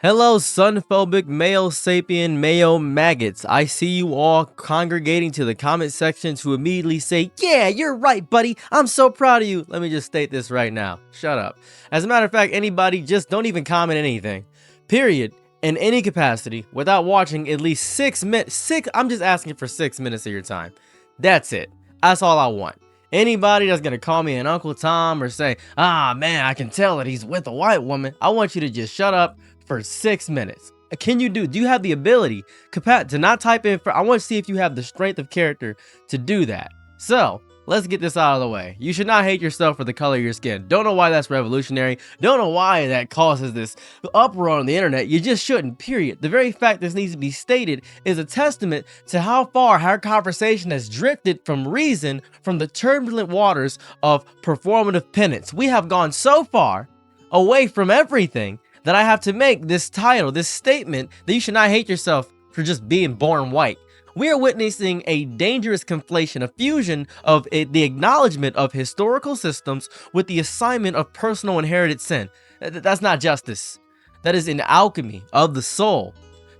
Hello, sunphobic male sapien mayo maggots. I see you all congregating to the comment section to immediately say, "Yeah, you're right, buddy. I'm so proud of you." Let me just state this right now. Shut up. As a matter of fact, anybody, just don't even comment anything. Period. In any capacity, without watching at least 6 minutes. I'm just asking for 6 minutes of your time. That's it. That's all I want. Anybody that's gonna call me an Uncle Tom or say, "Ah, man, I can tell that he's with a white woman," I want you to just shut up for 6 minutes. Do you have the ability to not type in I want to see if you have the strength of character to do that. So let's get this out of the way. You should not hate yourself for the color of your skin. Don't know why that's revolutionary. Don't know why that causes this uproar on the internet. You just shouldn't, period. The very fact this needs to be stated is a testament to how far our conversation has drifted from reason, from the turbulent waters of performative penance. We have gone so far away from everything that I have to make this title, this statement, that you should not hate yourself for just being born white. We are witnessing a dangerous conflation, a fusion of the acknowledgement of historical systems with the assignment of personal inherited sin. That's not justice. That is an alchemy of the soul,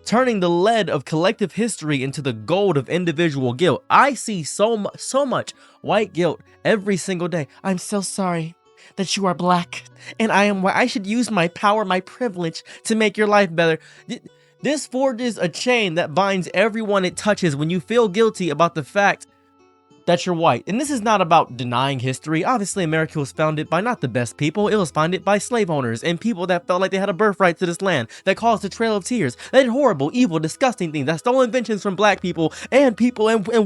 turning the lead of collective history into the gold of individual guilt. I see so much white guilt every single day. I'm so sorry that you are black, and I should use my power, my privilege to make your life better. This forges a chain that binds everyone it touches when you feel guilty about the fact that you're white. And this is not about denying history. Obviously, America was founded by not the best people. It was founded by slave owners and people that felt like they had a birthright to this land, that caused a trail of tears, that did horrible, evil, disgusting things, that stole inventions from black people and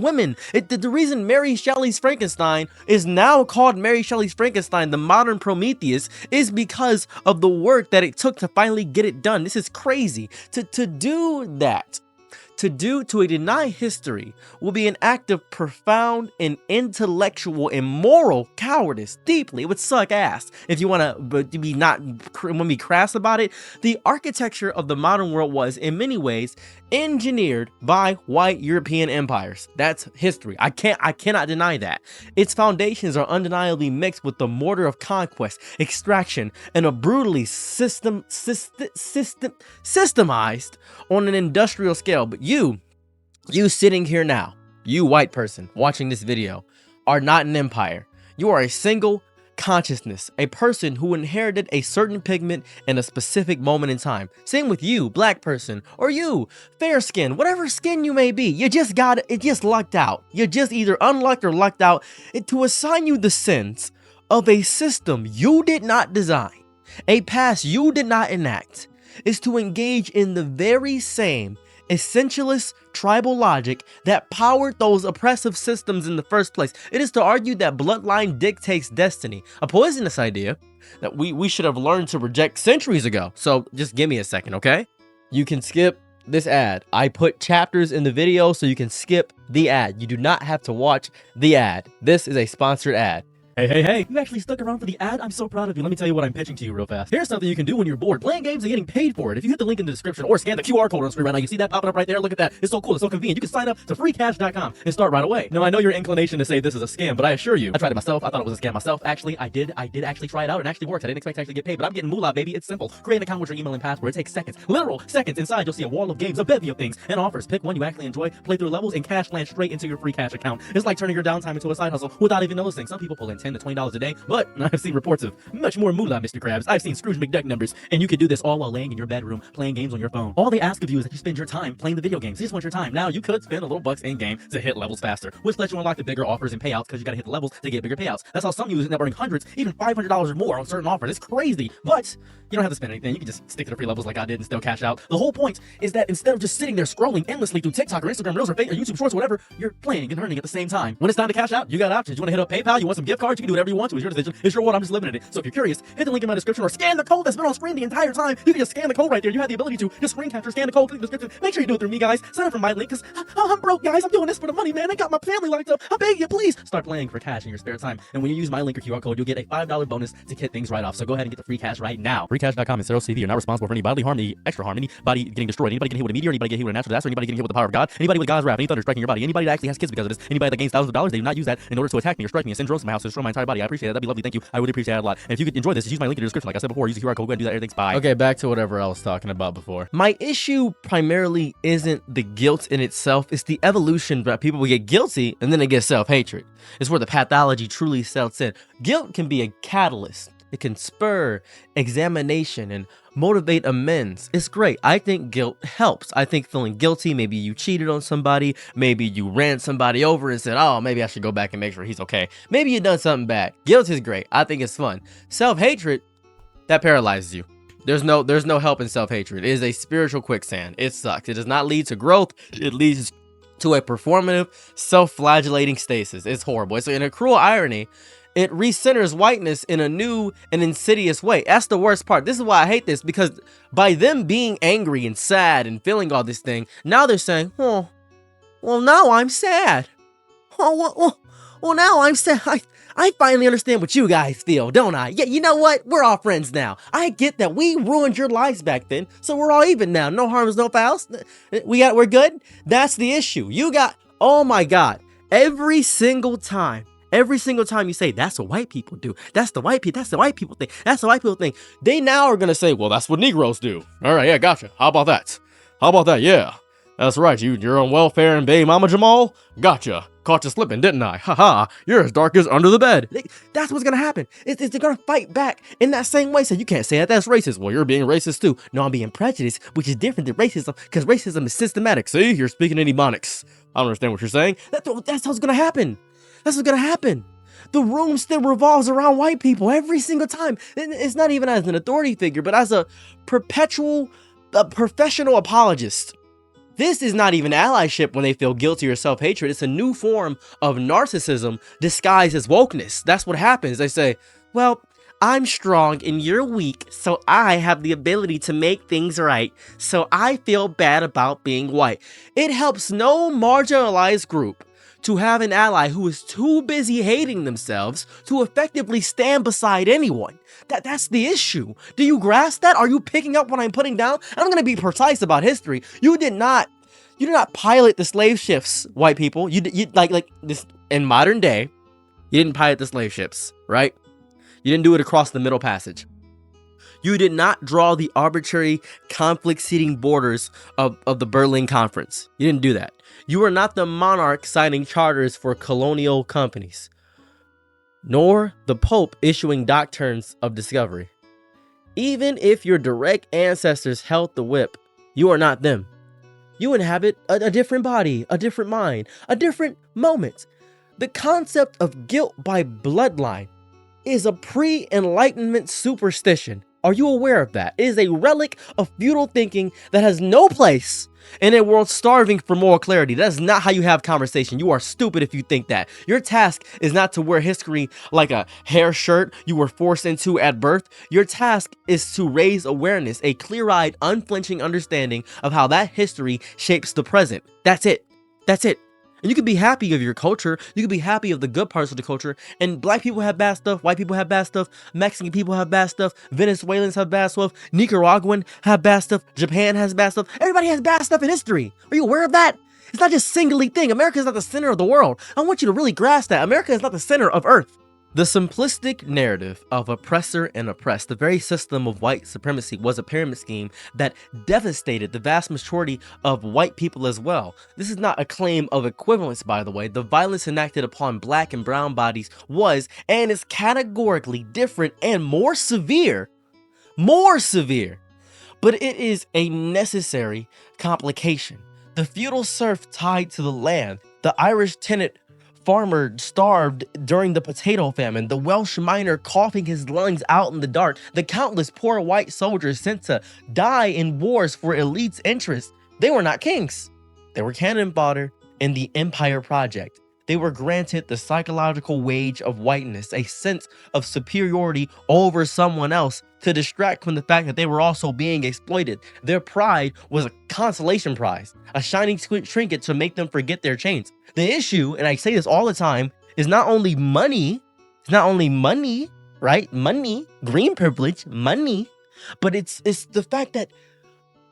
women. The reason Mary Shelley's Frankenstein is now called Mary Shelley's Frankenstein, the modern Prometheus, is because of the work that it took to finally get it done. This is crazy. To do that, to deny history will be an act of profound and intellectual and moral cowardice. Deeply, it would suck ass if you want to be crass about it. The architecture of the modern world was, in many ways, engineered by white European empires. That's history. I cannot deny that. Its foundations are undeniably mixed with the mortar of conquest, extraction, and a brutally systemized on an industrial scale. But you sitting here now, you white person watching this video, are not an empire. You are a single consciousness, a person who inherited a certain pigment in a specific moment in time. Same with you, black person, or you, fair skin, whatever skin you may be. You just got it, just lucked out. You're just either unlucked or lucked out to assign you the sins of a system you did not design, a past you did not enact, is to engage in the very same essentialist tribal logic that powered those oppressive systems in the first place. It is to argue that bloodline dictates destiny, a poisonous idea that we should have learned to reject centuries ago. So just give me a second, okay? You can skip this ad. I put chapters in the video so you can skip the ad. You do not have to watch the ad. This is a sponsored ad. Hey, you actually stuck around for the ad? I'm so proud of you. Let me tell you what I'm pitching to you real fast. Here's something you can do when you're bored. Playing games and getting paid for it. If you hit the link in the description or scan the QR code on the screen right now, you see that popping up right there? Look at that. It's so cool. It's so convenient. You can sign up to freecash.com and start right away. Now, I know your inclination to say this is a scam, but I assure you, I tried it myself. I thought it was a scam myself. Actually, I did actually try it out and it actually worked. I didn't expect to actually get paid, but I'm getting moolah, baby. It's simple. Create an account with your email and password. It takes seconds. Literal seconds. Inside, you'll see a wall of games, a bevy of things, and offers. Pick one you actually enjoy, play through levels, and cash land straight into your free cash account. It's like turning your downtime into a side hustle without even noticing. Some people pull in $10 to $20 a day, but I've seen reports of much more moolah, Mr. Krabs. I've seen Scrooge McDuck numbers, and you can do this all while laying in your bedroom playing games on your phone. All they ask of you is that you spend your time playing the video games. They just want your time. Now, you could spend a little bucks in game to hit levels faster, which lets you unlock the bigger offers and payouts because you gotta hit the levels to get bigger payouts. That's how some users end up earning hundreds, even $500 or more on certain offers. It's crazy, but you don't have to spend anything. You can just stick to the free levels like I did and still cash out. The whole point is that instead of just sitting there scrolling endlessly through TikTok or Instagram Reels or YouTube Shorts or whatever, you're playing and earning at the same time. When it's time to cash out, you got options. You want to hit up PayPal, you want some gift cards, you can do whatever you want to. It's your decision. It's your world. I'm just living in it. So if you're curious, hit the link in my description or scan the code that's been on screen the entire time. You can just scan the code right there. You have the ability to just screen capture, scan the code, click the description. Make sure you do it through me, guys. Sign up for my link because I'm broke, guys. I'm doing this for the money, man. I got my family locked up. I beg you, please start playing for cash in your spare time. And when you use my link or QR code, you'll get a $5 bonus to kick things right off. So go ahead and get the free cash right now. Freecash.com is 0CV. You're not responsible for any bodily harm, any extra harm, anybody getting destroyed, anybody getting hit with a meteor, anybody getting hit with a natural disaster, anybody getting hit with the power of God, anybody with God's wrath, any thunder striking your body, anybody that actually has kids because of this, anybody that gains thousands of dollars, they do not use that in order to attack me or strike me and send drones to my house to destroy on my entire body. I appreciate it. That'd be lovely. Thank you. I really appreciate it a lot. And if you could enjoy this, just use my link in the description. Like I said before, use the QR code. Go and do that. Everything's bye. Okay, back to whatever I was talking about before. My issue primarily isn't the guilt in itself. It's the evolution that people will get guilty and then they get self-hatred. It's where the pathology truly sets in. Guilt can be a catalyst. It can spur examination and motivate amends. It's great. I think guilt helps. I think feeling guilty, maybe you cheated on somebody, maybe you ran somebody over and said, oh, maybe I should go back and make sure he's okay. Maybe you done something bad. Guilt is great. I think it's fun. Self-hatred, that paralyzes you. There's no help in self-hatred. It is a spiritual quicksand. It sucks. It does not lead to growth. It leads to a performative, self-flagellating stasis. It's horrible. It's in a cruel irony. It recenters whiteness in a new and insidious way. That's the worst part. This is why I hate this, because by them being angry and sad and feeling all this thing, now they're saying, oh, well, now I'm sad. Oh, well, now I'm sad. I finally understand what you guys feel, don't I? Yeah, you know what? We're all friends now. I get that we ruined your lives back then, so we're all even now. No harms, no fouls. We're good. That's the issue. Oh my God. Every single time you say, that's what white people do. That's the white people thing. That's the white people thing. They now are going to say, well, that's what Negroes do. All right, yeah, gotcha. How about that? Yeah, that's right. You're on welfare and baby mama Jamal? Gotcha. Caught you slipping, didn't I? Haha, you're as dark as under the bed. That's what's going to happen. They're going to fight back in that same way. So you can't say that that's racist. Well, you're being racist too. No, I'm being prejudiced, which is different than racism, because racism is systematic. See, you're speaking in ebonics. I don't understand what you're saying. That's what's going to happen. That's what's going to happen. The room still revolves around white people every single time. It's not even as an authority figure, but as a perpetual professional apologist. This is not even allyship when they feel guilty or self-hatred. It's a new form of narcissism disguised as wokeness. That's what happens. They say, well, I'm strong and you're weak, so I have the ability to make things right. So I feel bad about being white. It helps no marginalized group to have an ally who is too busy hating themselves to effectively stand beside anyone. That's the issue. Do you grasp that? Are you picking up what I'm putting down? I'm going to be precise about history. You did not pilot the slave ships, white people. You like this in modern day. You didn't pilot the slave ships, right? You didn't do it across the Middle Passage. You did not draw the arbitrary conflict-seeding borders of the Berlin Conference. You didn't do that. You are not the monarch signing charters for colonial companies, nor the Pope issuing doctrines of discovery. Even if your direct ancestors held the whip, you are not them. You inhabit a different body, a different mind, a different moment. The concept of guilt by bloodline is a pre-Enlightenment superstition. Are you aware of that? It is a relic of feudal thinking that has no place in a world starving for moral clarity. That is not how you have conversation. You are stupid if you think that. Your task is not to wear history like a hair shirt you were forced into at birth. Your task is to raise awareness, a clear-eyed, unflinching understanding of how that history shapes the present. That's it. That's it. And you can be happy of your culture. You can be happy of the good parts of the culture. And black people have bad stuff. White people have bad stuff. Mexican people have bad stuff. Venezuelans have bad stuff. Nicaraguan have bad stuff. Japan has bad stuff. Everybody has bad stuff in history. Are you aware of that? It's not just singly thing. America is not the center of the world. I want you to really grasp that. America is not the center of Earth. The simplistic narrative of oppressor and oppressed, the very system of white supremacy, was a pyramid scheme that devastated the vast majority of white people as well. This is not a claim of equivalence, by the way. The violence enacted upon black and brown bodies was and is categorically different and more severe. But it is a necessary complication. The feudal serf tied to the land, the Irish tenant farmer starved during the potato famine, the Welsh miner coughing his lungs out in the dark, the countless poor white soldiers sent to die in wars for elite's interests. They were not kings. They were cannon fodder in the Empire Project. They were granted the psychological wage of whiteness, a sense of superiority over someone else to distract from the fact that they were also being exploited. Their pride was a consolation prize, a shining trinket to make them forget their chains. The issue, and I say this all the time, is not only money, right? Money, green privilege, money, but it's the fact that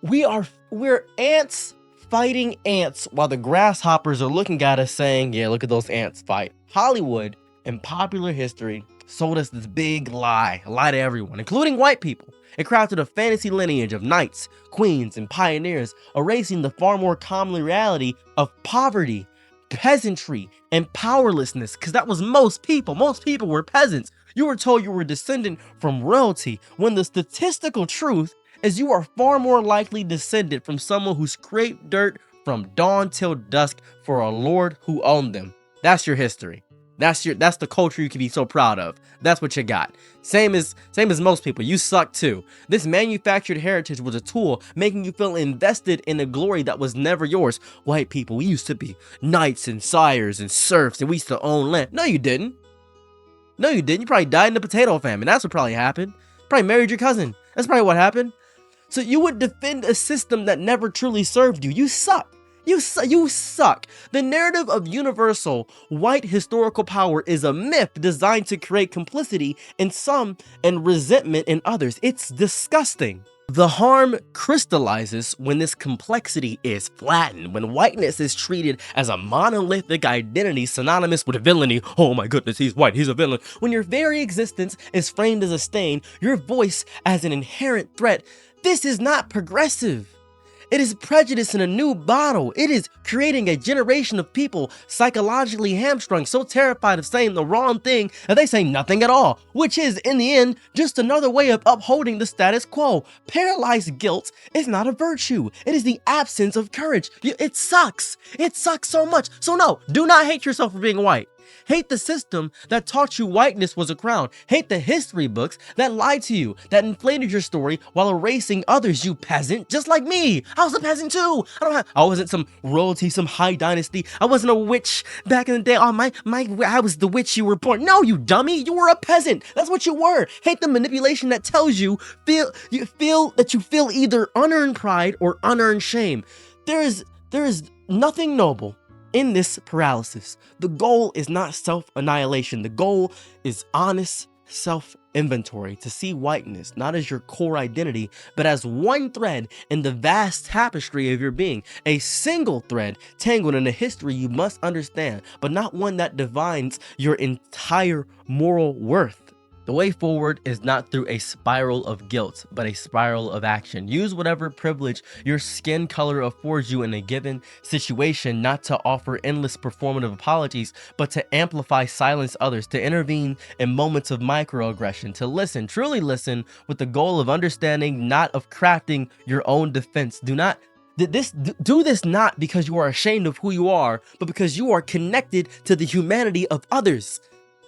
we're ants fighting ants while the grasshoppers are looking at us saying, yeah, look at those ants fight. Hollywood in popular history sold us this big lie, a lie to everyone, including white people. It crafted a fantasy lineage of knights, queens, and pioneers, erasing the far more common reality of poverty, peasantry, and powerlessness, because that was most people. Most people were peasants. You were told you were descendant from royalty, when the statistical truth is you are far more likely descended from someone who scraped dirt from dawn till dusk for a lord who owned them. That's your history. That's the culture you can be so proud of. That's what you got. Same as most people. You suck too. This manufactured heritage was a tool making you feel invested in a glory that was never yours. White people, we used to be knights and sires and serfs, and we used to own land. No, you didn't. No, you didn't. You probably died in the potato famine. That's what probably happened. Probably married your cousin. That's probably what happened. So you would defend a system that never truly served you. You suck. You suck. The narrative of universal white historical power is a myth designed to create complicity in some and resentment in others. It's disgusting. The harm crystallizes when this complexity is flattened, when whiteness is treated as a monolithic identity synonymous with villainy. Oh my goodness, he's white, he's a villain. When your very existence is framed as a stain, your voice as an inherent threat. This is not progressive. It is prejudice in a new bottle. It is creating a generation of people psychologically hamstrung, so terrified of saying the wrong thing that they say nothing at all, which is, in the end, just another way of upholding the status quo. Paralyzed guilt is not a virtue. It is the absence of courage. It sucks. It sucks so much. So no, do not hate yourself for being white. Hate the system that taught you whiteness was a crown. Hate the history books that lied to you, that inflated your story while erasing others, you peasant, just like me. I was a peasant too. I wasn't some royalty, some high dynasty. I wasn't a witch back in the day. Oh, I was the witch you were born. No, you dummy. You were a peasant. That's what you were. Hate the manipulation that tells you feel that you feel either unearned pride or unearned shame. There is nothing noble in this paralysis. The goal is not self-annihilation. The goal is honest self-inventory, to see whiteness not as your core identity, but as one thread in the vast tapestry of your being, a single thread tangled in a history you must understand, but not one that defines your entire moral worth. The way forward is not through a spiral of guilt, but a spiral of action. Use whatever privilege your skin color affords you in a given situation, not to offer endless performative apologies, but to amplify silence others, to intervene in moments of microaggression, to listen, truly listen, with the goal of understanding, not of crafting your own defense. Do this not because you are ashamed of who you are, but because you are connected to the humanity of others.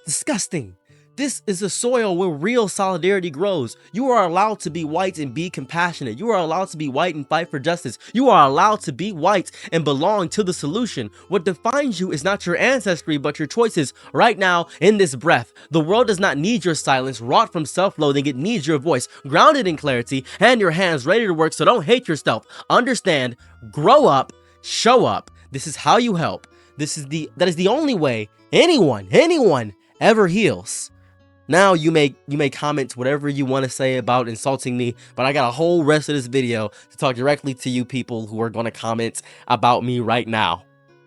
Disgusting. This is a soil where real solidarity grows. You are allowed to be white and be compassionate. You are allowed to be white and fight for justice. You are allowed to be white and belong to the solution. What defines you is not your ancestry, but your choices right now in this breath. The world does not need your silence wrought from self-loathing. It needs your voice grounded in clarity and your hands ready to work. So don't hate yourself. Understand, grow up, show up. This is how you help. That is the only way anyone ever heals. Now you may comment whatever you want to say about insulting me, but I got a whole rest of this video to talk directly to you people who are going to comment about me right now.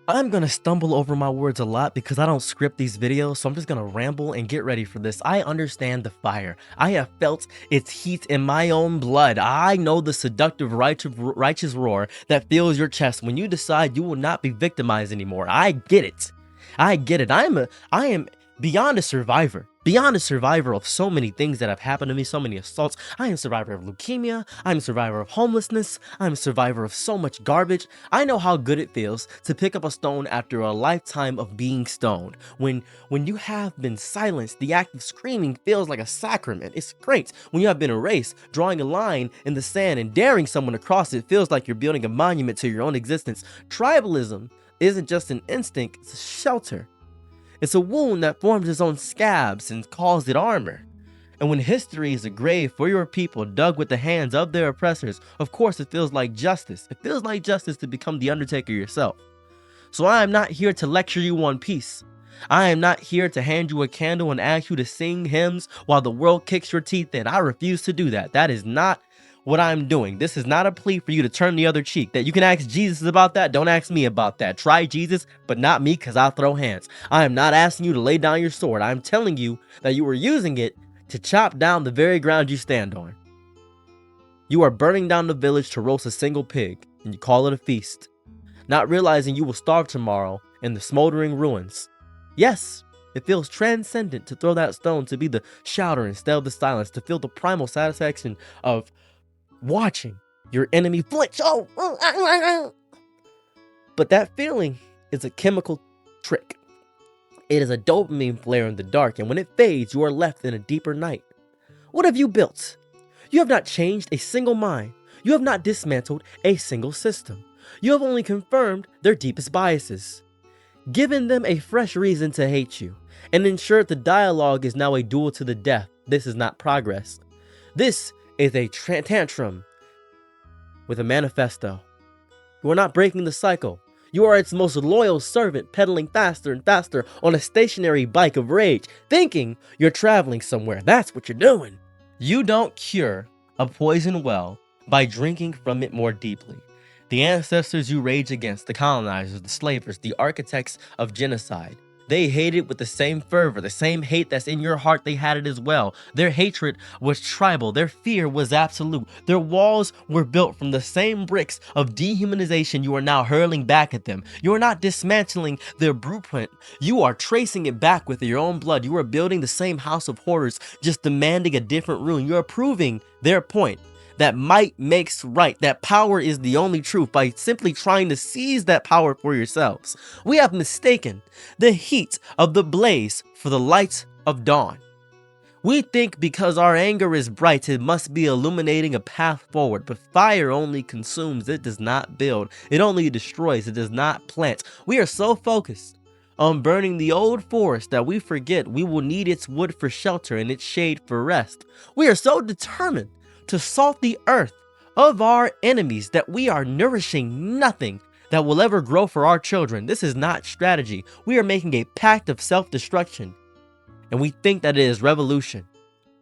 I'm going to stumble over my words a lot because I don't script these videos, so I'm just going to ramble and get ready for this. I understand the fire. I have felt its heat in my own blood. I know the seductive righteous roar that fills your chest when you decide you will not be victimized anymore. I get it. I am beyond a survivor. Beyond a survivor of so many things that have happened to me, so many assaults. I am a survivor of leukemia. I'm a survivor of homelessness. I'm a survivor of so much garbage. I know how good it feels to pick up a stone after a lifetime of being stoned. When you have been silenced, the act of screaming feels like a sacrament. It's great. When you have been erased, drawing a line in the sand and daring someone to cross it feels like you're building a monument to your own existence. Tribalism isn't just an instinct, it's a shelter. It's a wound that forms its own scabs and calls it armor. And when history is a grave for your people dug with the hands of their oppressors, of course it feels like justice. It feels like justice to become the Undertaker yourself. So I am not here to lecture you on peace. I am not here to hand you a candle and ask you to sing hymns while the world kicks your teeth in. I refuse to do that. That is not what I'm doing. This is not a plea for you to turn the other cheek. That you can ask Jesus about that. Don't ask me about that. Try Jesus, but not me, because I'll throw hands. I am not asking you to lay down your sword. I'm telling you that you were using it to chop down the very ground you stand on. You are burning down the village to roast a single pig, and you call it a feast, not realizing you will starve tomorrow in the smoldering ruins. Yes, it feels transcendent to throw that stone, to be the shouter instead of the silence, to feel the primal satisfaction of watching your enemy flinch. But that feeling is a chemical trick. It is a dopamine flare in the dark, and when it fades, you are left in a deeper night. What have you built? You have not changed a single mind. You have not dismantled a single system. You have only confirmed their deepest biases, given them a fresh reason to hate you, and ensured the dialogue is now a duel to the death. This is not progress. This is a tantrum with a manifesto. You are not breaking the cycle. You are its most loyal servant, pedaling faster and faster on a stationary bike of rage, thinking you're traveling somewhere. That's what you're doing. You don't cure a poison well by drinking from it more deeply. The ancestors you rage against, the colonizers, the slavers, the architects of genocide, they hated with the same fervor, the same hate that's in your heart, they had it as well. Their hatred was tribal, their fear was absolute. Their walls were built from the same bricks of dehumanization you are now hurling back at them. You are not dismantling their blueprint, you are tracing it back with your own blood. You are building the same house of horrors, just demanding a different ruin. You are proving their point that might makes right, that power is the only truth, by simply trying to seize that power for yourselves. We have mistaken the heat of the blaze for the light of dawn. We think because our anger is bright, it must be illuminating a path forward, but fire only consumes, it does not build. It only destroys, it does not plant. We are so focused on burning the old forest that we forget we will need its wood for shelter and its shade for rest. We are so determined to salt the earth of our enemies that we are nourishing nothing that will ever grow for our children. This is not strategy. We are making a pact of self-destruction, and we think that it is revolution.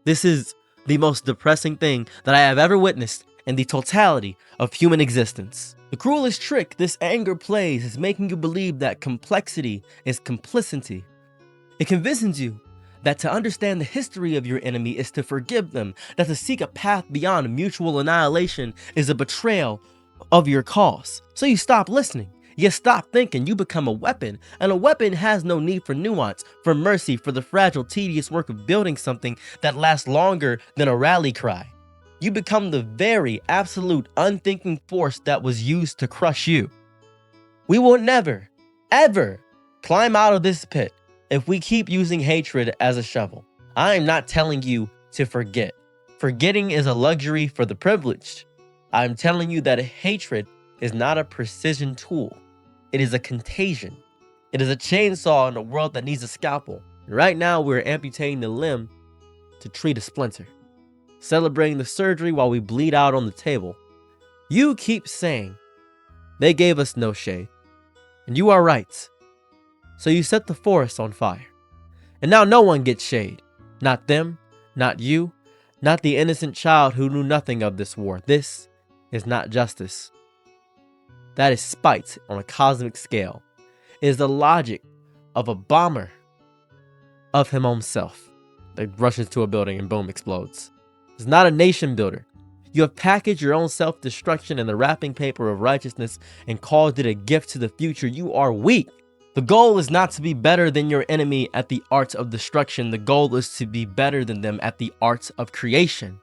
This is the most depressing thing that I have ever witnessed in the totality of human existence. The cruelest trick this anger plays is making you believe that complexity is complicity. It convinces you that to understand the history of your enemy is to forgive them, that to seek a path beyond mutual annihilation is a betrayal of your cause. So you stop listening, you stop thinking, you become a weapon, and a weapon has no need for nuance, for mercy, for the fragile, tedious work of building something that lasts longer than a rally cry. You become the very absolute unthinking force that was used to crush you. We will never, ever climb out of this pit if we keep using hatred as a shovel. I am not telling you to forget. Forgetting is a luxury for the privileged. I'm telling you that hatred is not a precision tool. It is a contagion. It is a chainsaw in a world that needs a scalpel. And right now, we're amputating the limb to treat a splinter, celebrating the surgery while we bleed out on the table. You keep saying they gave us no shade, and you are right. So you set the forest on fire, and now no one gets shade. Not them, not you, not the innocent child who knew nothing of this war. This is not justice. That is spite on a cosmic scale. It is the logic of a bomber of him himself that rushes to a building and boom, explodes. It's not a nation builder. You have packaged your own self-destruction in the wrapping paper of righteousness and called it a gift to the future. You are weak. The goal is not to be better than your enemy at the art of destruction. The goal is to be better than them at the art of creation.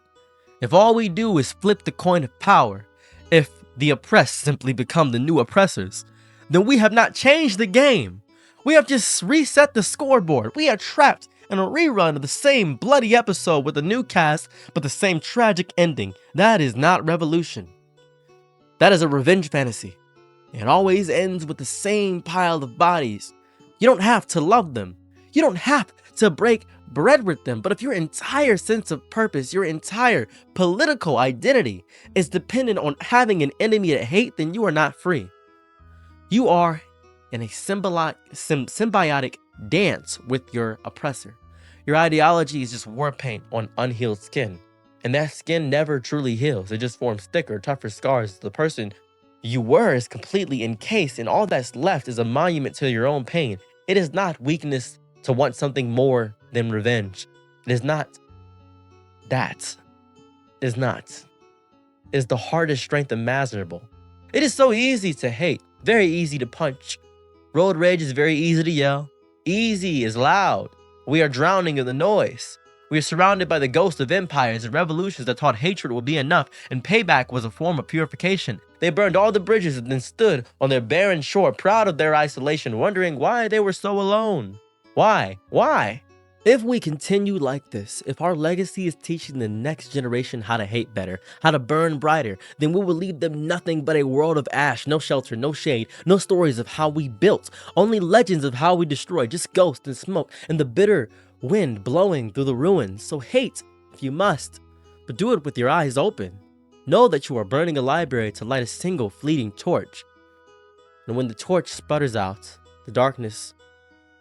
If all we do is flip the coin of power, if the oppressed simply become the new oppressors, then we have not changed the game. We have just reset the scoreboard. We are trapped in a rerun of the same bloody episode with a new cast, but the same tragic ending. That is not revolution. That is a revenge fantasy. It always ends with the same pile of bodies. You don't have to love them. You don't have to break bread with them. But if your entire sense of purpose, your entire political identity is dependent on having an enemy to hate, then you are not free. You are in a symbiotic dance with your oppressor. Your ideology is just war paint on unhealed skin. And that skin never truly heals. It just forms thicker, tougher scars. The person you were is completely encased, and all that's left is a monument to your own pain. It is not weakness to want something more than revenge. It is not that. It is not. It is the hardest strength imaginable. It is so easy to hate, very easy to punch. Road rage is very easy to yell. Easy is loud. We are drowning in the noise. We are surrounded by the ghosts of empires and revolutions that taught hatred would be enough, and payback was a form of purification. They burned all the bridges and then stood on their barren shore, proud of their isolation, wondering why they were so alone. Why? Why? If we continue like this, if our legacy is teaching the next generation how to hate better, how to burn brighter, then we will leave them nothing but a world of ash, no shelter, no shade, no stories of how we built, only legends of how we destroyed, just ghosts and smoke and the bitter wind blowing through the ruins. So hate if you must, but do it with your eyes open. Know that you are burning a library to light a single fleeting torch. And when the torch sputters out, the darkness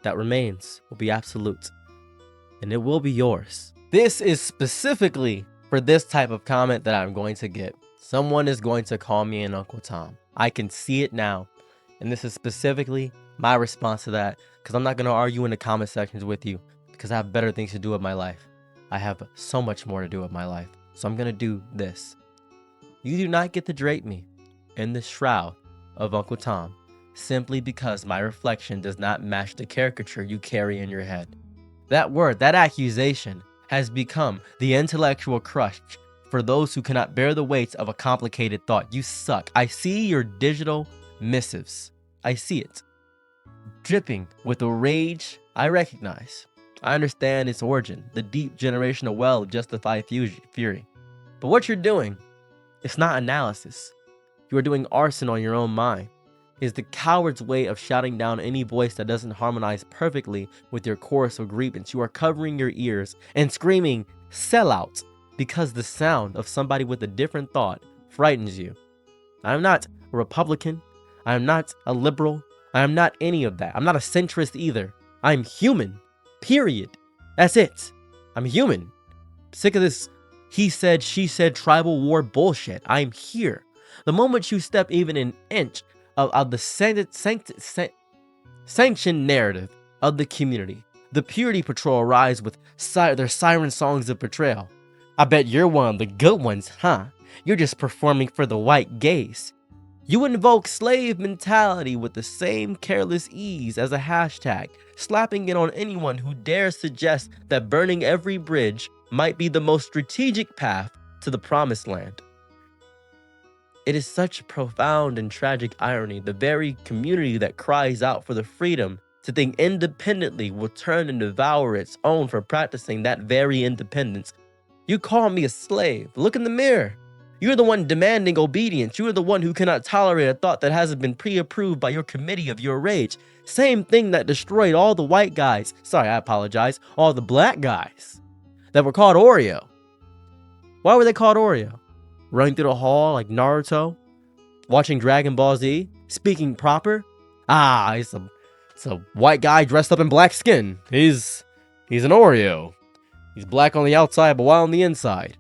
that remains will be absolute. And it will be yours. This is specifically for this type of comment that I'm going to get. Someone is going to call me an Uncle Tom. I can see it now. And this is specifically my response to that, because I'm not going to argue in the comment sections with you, because I have better things to do with my life. I have so much more to do with my life. So I'm going to do this. You do not get to drape me in the shroud of Uncle Tom simply because my reflection does not match the caricature you carry in your head. That word, that accusation, has become the intellectual crush for those who cannot bear the weight of a complicated thought. You suck. I see your digital missives. I see it. Dripping with a rage I recognize. I understand its origin, the deep generational well of justified fury. But what you're doing, it's not analysis. You are doing arson on your own mind. Is the coward's way of shouting down any voice that doesn't harmonize perfectly with your chorus of grievance. You are covering your ears and screaming, "Sell out," because the sound of somebody with a different thought frightens you. I am not a Republican. I am not a liberal. I am not any of that. I'm not a centrist either. I'm human. Period. That's it. I'm human. Sick of this he said, she said tribal war bullshit. I'm here. The moment you step even an inch of the sanctioned narrative of the community, the Purity Patrol arrives with their siren songs of betrayal. I bet you're one of the good ones, huh? You're just performing for the white gaze. You invoke slave mentality with the same careless ease as a hashtag, slapping it on anyone who dares suggest that burning every bridge might be the most strategic path to the promised land. It is such profound and tragic irony. The very community that cries out for the freedom to think independently will turn and devour its own for practicing that very independence. You call me a slave. Look in the mirror. You're the one demanding obedience. You are the one who cannot tolerate a thought that hasn't been pre-approved by your committee of your rage. Same thing that destroyed all the white guys. Sorry, I apologize. All the black guys that were called Oreo. Why were they called Oreo? Running through the hall like Naruto, watching Dragon Ball Z, speaking proper. It's a white guy dressed up in black skin. He's an Oreo. He's black on the outside, but white on the inside.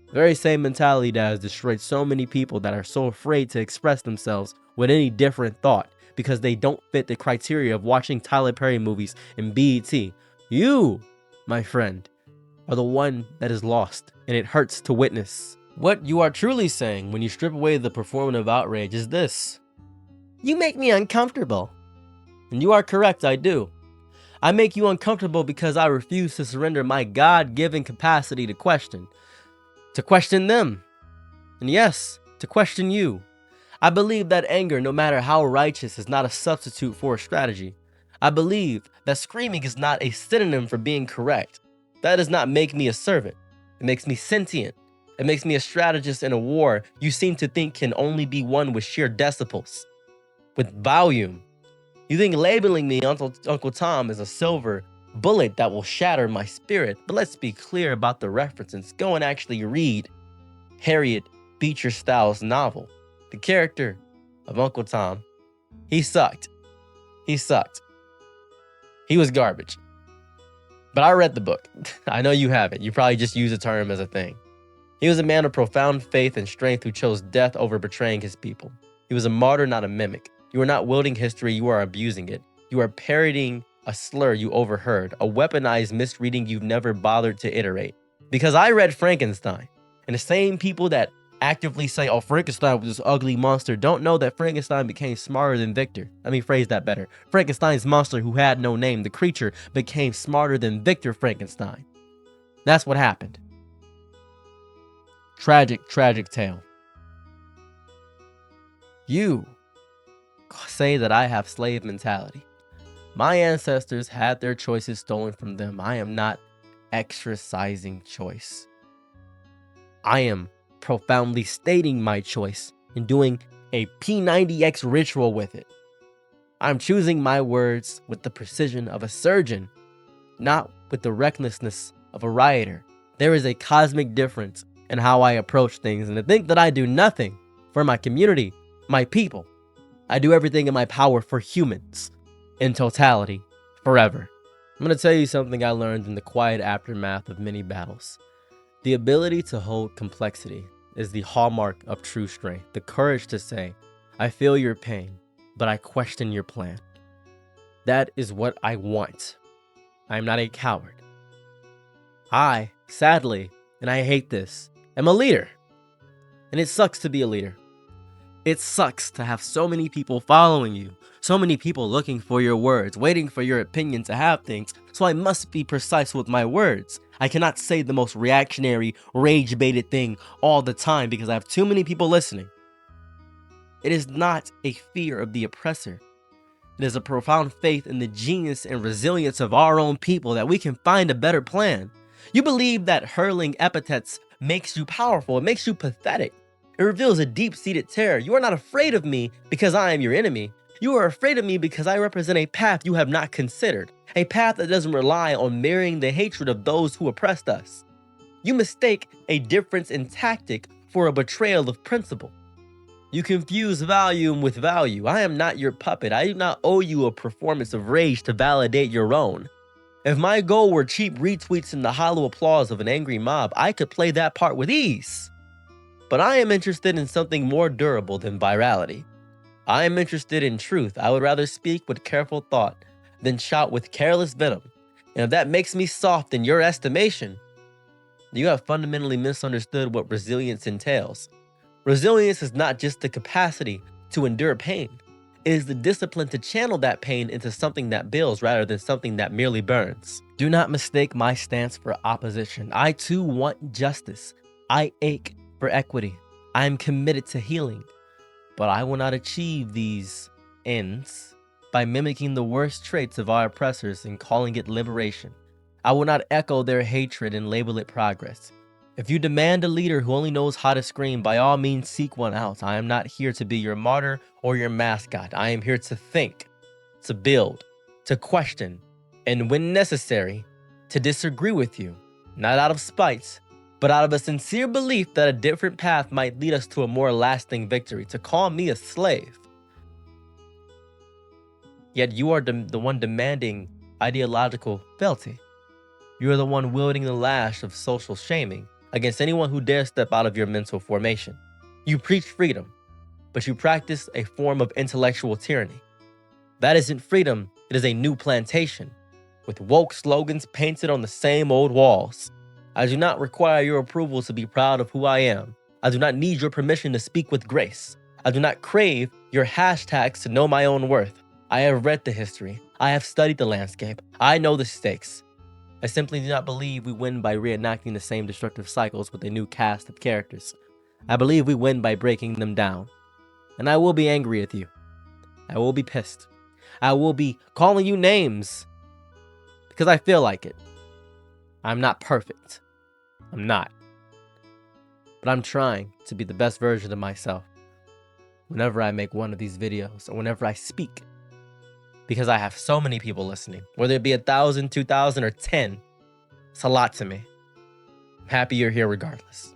The very same mentality that has destroyed so many people that are so afraid to express themselves with any different thought because they don't fit the criteria of watching Tyler Perry movies and BET. You, my friend, are the one that is lost, and it hurts to witness. What you are truly saying when you strip away the performative outrage is this: you make me uncomfortable. And you are correct, I do. I make you uncomfortable because I refuse to surrender my God-given capacity to question them. And yes, to question you. I believe that anger, no matter how righteous, is not a substitute for a strategy. I believe that screaming is not a synonym for being correct. That does not make me a servant. It makes me sentient. It makes me a strategist in a war you seem to think can only be won with sheer decibels, with volume. You think labeling me Uncle Tom is a silver bullet that will shatter my spirit, but let's be clear about the references. Go and actually read Harriet Beecher Stowe's novel. The character of Uncle Tom, he sucked. He sucked. He was garbage. But I read the book. I know you haven't. You probably just use the term as a thing. He was a man of profound faith and strength who chose death over betraying his people. He was a martyr, not a mimic. You are not wielding history, you are abusing it. You are parodying a slur you overheard, a weaponized misreading you've never bothered to iterate. Because I read Frankenstein, and the same people that actively say, oh, Frankenstein was this ugly monster, don't know that Frankenstein became smarter than Victor. Let me phrase that better. Frankenstein's monster who had no name, the creature, became smarter than Victor Frankenstein. That's what happened. Tragic, tragic tale. You say that I have slave mentality. My ancestors had their choices stolen from them. I am not exercising choice. I am profoundly stating my choice and doing a P90X ritual with it. I'm choosing my words with the precision of a surgeon, not with the recklessness of a rioter. There is a cosmic difference in how I approach things, and to think that I do nothing for my community, my people. I do everything in my power for humans, in totality, forever. I'm going to tell you something I learned in the quiet aftermath of many battles. The ability to hold complexity is the hallmark of true strength. The courage to say, I feel your pain, but I question your plan. That is what I want. I am not a coward. I, sadly, and I hate this, am a leader. And it sucks to be a leader. It sucks to have so many people following you, so many people looking for your words, waiting for your opinion to have things, so I must be precise with my words. I cannot say the most reactionary, rage-baited thing all the time because I have too many people listening. It is not a fear of the oppressor. It is a profound faith in the genius and resilience of our own people that we can find a better plan. You believe that hurling epithets makes you powerful, it makes you pathetic. It reveals a deep-seated terror. You are not afraid of me because I am your enemy. You are afraid of me because I represent a path you have not considered. A path that doesn't rely on mirroring the hatred of those who oppressed us. You mistake a difference in tactic for a betrayal of principle. You confuse volume with value. I am not your puppet. I do not owe you a performance of rage to validate your own. If my goal were cheap retweets and the hollow applause of an angry mob, I could play that part with ease. But I am interested in something more durable than virality. I am interested in truth. I would rather speak with careful thought than shout with careless venom. And if that makes me soft in your estimation, you have fundamentally misunderstood what resilience entails. Resilience is not just the capacity to endure pain. It is the discipline to channel that pain into something that builds rather than something that merely burns. Do not mistake my stance for opposition. I too want justice. I ache for equity. I am committed to healing. But I will not achieve these ends by mimicking the worst traits of our oppressors and calling it liberation. I will not echo their hatred and label it progress. If you demand a leader who only knows how to scream, by all means seek one out. I am not here to be your martyr or your mascot. I am here to think, to build, to question, and when necessary, to disagree with you. Not out of spite, but out of a sincere belief that a different path might lead us to a more lasting victory. To call me a slave, yet you are the one demanding ideological fealty. You are the one wielding the lash of social shaming against anyone who dares step out of your mental formation. You preach freedom, but you practice a form of intellectual tyranny. That isn't freedom, it is a new plantation, with woke slogans painted on the same old walls. I do not require your approval to be proud of who I am. I do not need your permission to speak with grace. I do not crave your hashtags to know my own worth. I have read the history. I have studied the landscape. I know the stakes. I simply do not believe we win by reenacting the same destructive cycles with a new cast of characters. I believe we win by breaking them down. And I will be angry with you. I will be pissed. I will be calling you names because I feel like it. I'm not perfect. I'm not. But I'm trying to be the best version of myself whenever I make one of these videos or whenever I speak. Because I have so many people listening. Whether it be 1,000, 2,000, or 10. It's a lot to me. I'm happy you're here regardless.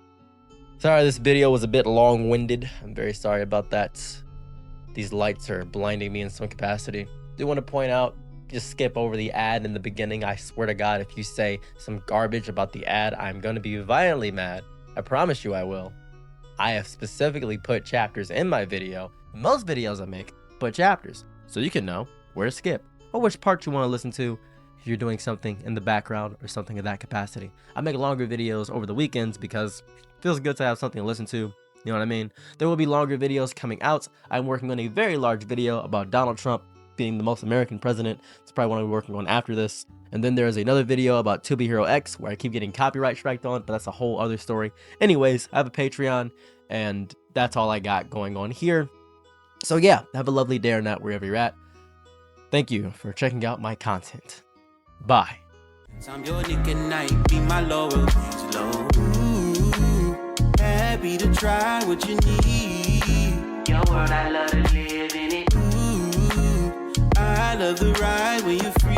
Sorry this video was a bit long-winded. I'm very sorry about that. These lights are blinding me in some capacity. Do want to point out, just skip over the ad in the beginning. I swear to God, if you say some garbage about the ad, I'm going to be violently mad. I promise you I will. I have specifically put chapters in my video. Most videos I make put chapters, so you can know where to skip or which part you want to listen to if you're doing something in the background or something of that capacity. I make longer videos over the weekends because it feels good to have something to listen to. You know what I mean? There will be longer videos coming out. I'm working on a very large video about Donald Trump being the most American president. It's probably one I'm working on after this. And then there's another video about To Be Hero X where I keep getting copyright striked on, but that's a whole other story. Anyways, I have a Patreon, and that's all I got going on here. So yeah, have a lovely day or night wherever you're at. Thank you for checking out my content. Bye. I'm your Nick at night, be my Laurel, he's low. Ooh, happy to try what you need. Your world, I love to live in it. Ooh, I love the ride when you're free.